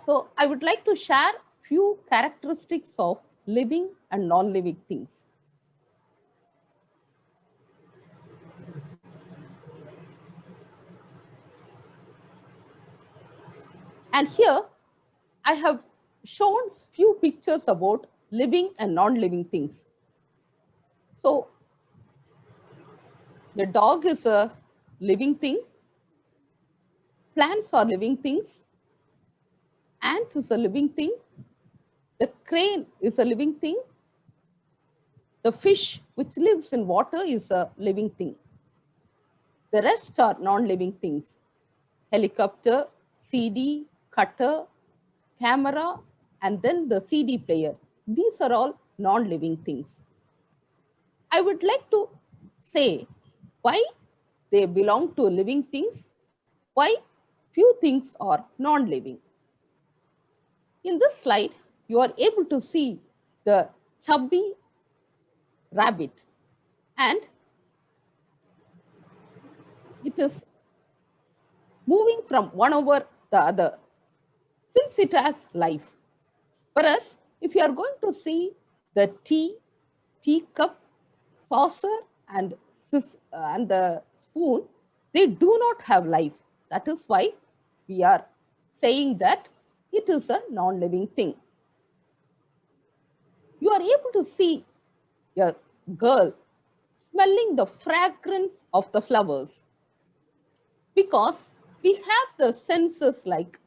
So I would like to share few characteristics of living and non-living things. And here I have shown few pictures about living and non-living things. So the dog is a living thing, plants are living things, ant is a living thing, the crane is a living thing, the fish which lives in water is a living thing. The rest are non-living things. Helicopter, CD, cutter, camera, and then the CD player. These are all non-living things. I would like to say why they belong to living things, why few things are non-living. In this slide, you are able to see the chubby rabbit, and it is moving from one over the other since it has life. Whereas if you are going to see the teacup, saucer, and and the spoon, they do not have life. That is why we are saying that it is a non-living thing. You are able to see a girl smelling the fragrance of the flowers because we have the senses like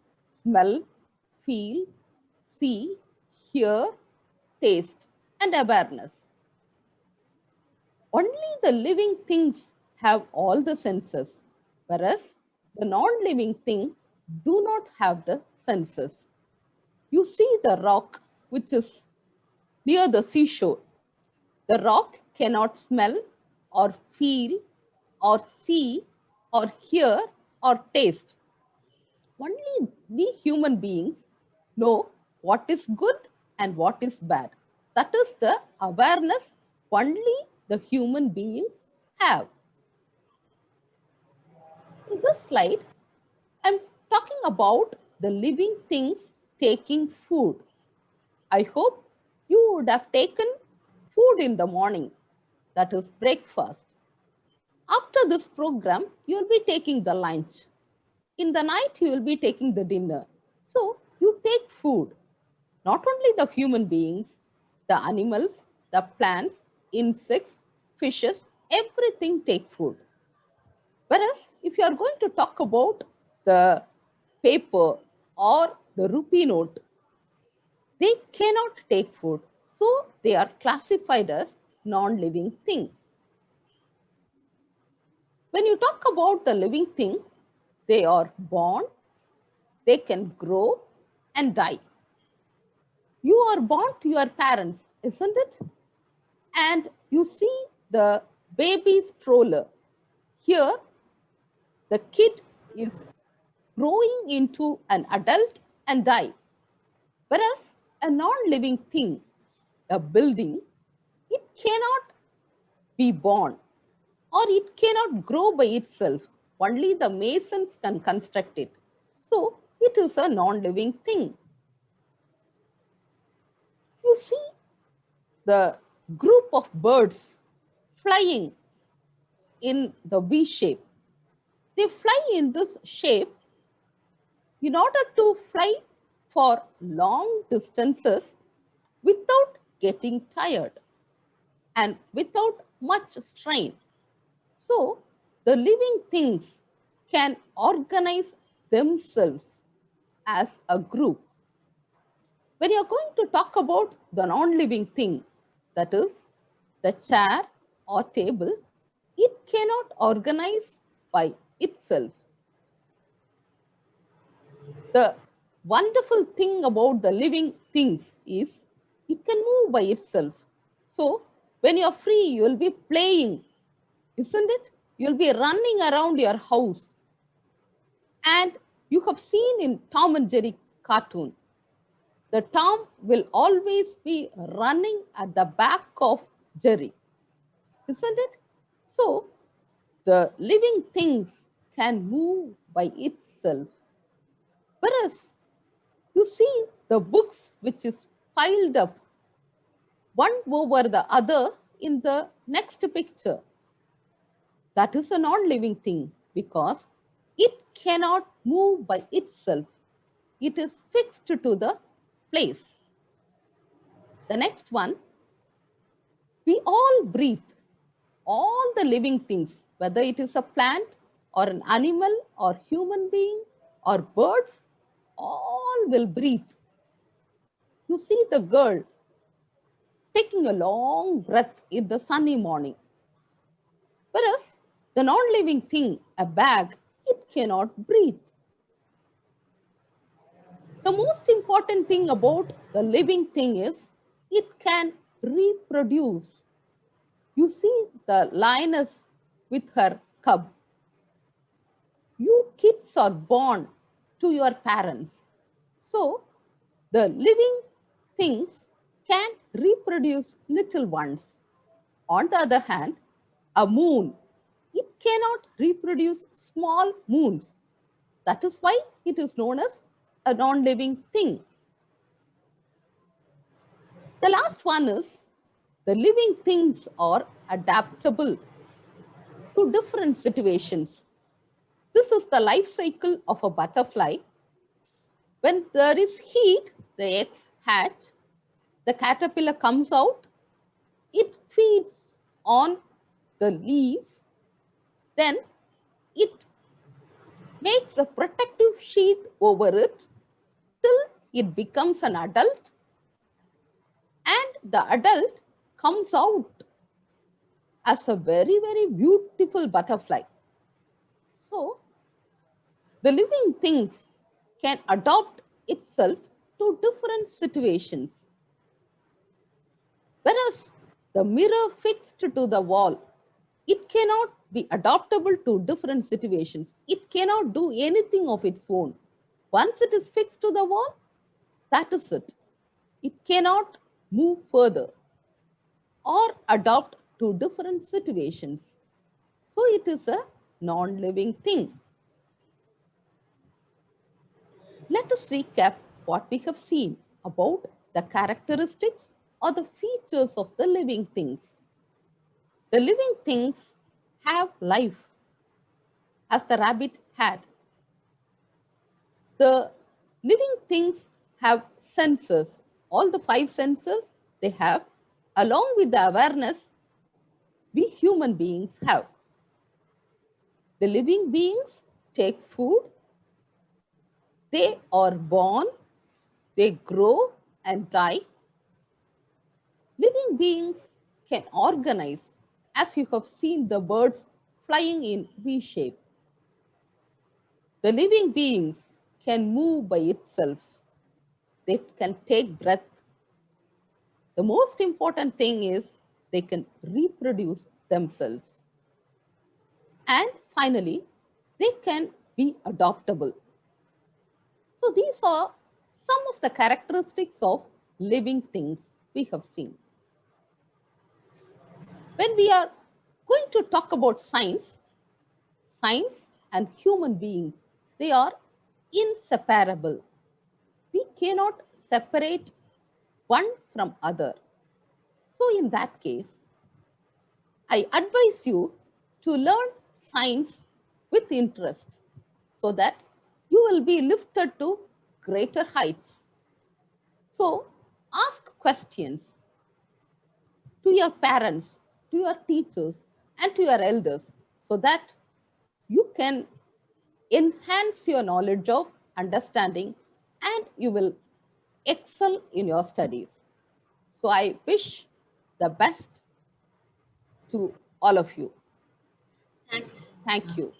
smell, feel, see, hear, taste, and awareness. Only the living things have all the senses, whereas the non-living thing do not have the senses. You see the rock which is near the seashore. The rock cannot smell or feel or see or hear or taste. Only we human beings know what is good and what is bad. That is the awareness only the human beings have. In this slide, I'm talking about the living things taking food. I hope you would have taken food in the morning, that is breakfast. After this program, you will be taking the lunch. In the night, you will be taking the dinner. So you take food. Not only the human beings, the animals, the plants, insects, fishes, everything take food. Whereas if you are going to talk about the paper or the rupee note, they cannot take food. So they are classified as non-living thing. When you talk about the living thing, they are born, they can grow and die. You are born to your parents, isn't it? And you see the baby stroller. Here, the kid is growing into an adult and die. Whereas a non-living thing, a building, it cannot be born or it cannot grow by itself. Only the masons can construct it. So it is a non-living thing. You see the group of birds flying in the V shape. They fly in this shape in order to fly for long distances without getting tired and without much strain. So, the living things can organize themselves as a group. When you're going to talk about the non living thing, that is, the chair or table, it cannot organize by itself. The wonderful thing about the living things is it can move by itself. So, when you're free, you will be playing, isn't it? You'll be running around your house. And you have seen in Tom and Jerry cartoon, the Tom will always be running at the back of Jerry, isn't it? So, the living things can move by itself. Whereas you the books which is piled up one over the other in the next picture. That is a non-living thing because it cannot move by itself. It is fixed to the place. The next one, we all breathe. All the living things, whether it is a plant or an animal or human being or birds, all will breathe. You see the girl taking a long breath in the sunny morning. Whereas the non-living thing, a bag, it cannot breathe. The most important thing about the living thing is it can reproduce. You see the lioness with her cub. You kids are born to your parents. So the living things can reproduce little ones. On the other hand, a moon, it cannot reproduce small moons. That is why it is known as a non-living thing. The last one is the living things are adaptable to different situations. This is the life cycle of a butterfly. When there is heat, the eggs hatch, the caterpillar comes out, it feeds on the leaf, then it makes a protective sheath over it till it becomes an adult, and the adult comes out as a very, very beautiful butterfly. So, the living things can adopt itself to different situations. Whereas the mirror fixed to the wall, it cannot be adaptable to different situations. It cannot do anything of its own. Once it is fixed to the wall, that is it. It cannot move further or adapt to different situations. So it is a non-living thing. Let us recap what we have seen about the characteristics or the features of the living things. The living things have life, as the rabbit had. The living things have senses. All the five senses they have, along with the awareness we human beings have. The living beings take food, they are born, they grow and die. Living beings can organize, as you have seen the birds flying in V shape. The living beings can move by itself. They can take breath. The most important thing is they can reproduce themselves. And finally, they can be adoptable. So these are some of the characteristics of living things we have seen. When we are going to talk about science and human beings, they are inseparable. We cannot separate one from other. So in that case, I advise you to learn science with interest so that you will be lifted to greater heights. So ask questions to your parents, to your teachers, and to your elders so that you can enhance your knowledge of understanding and you will excel in your studies. So I wish the best to all of you. Thank you so much. Thank you.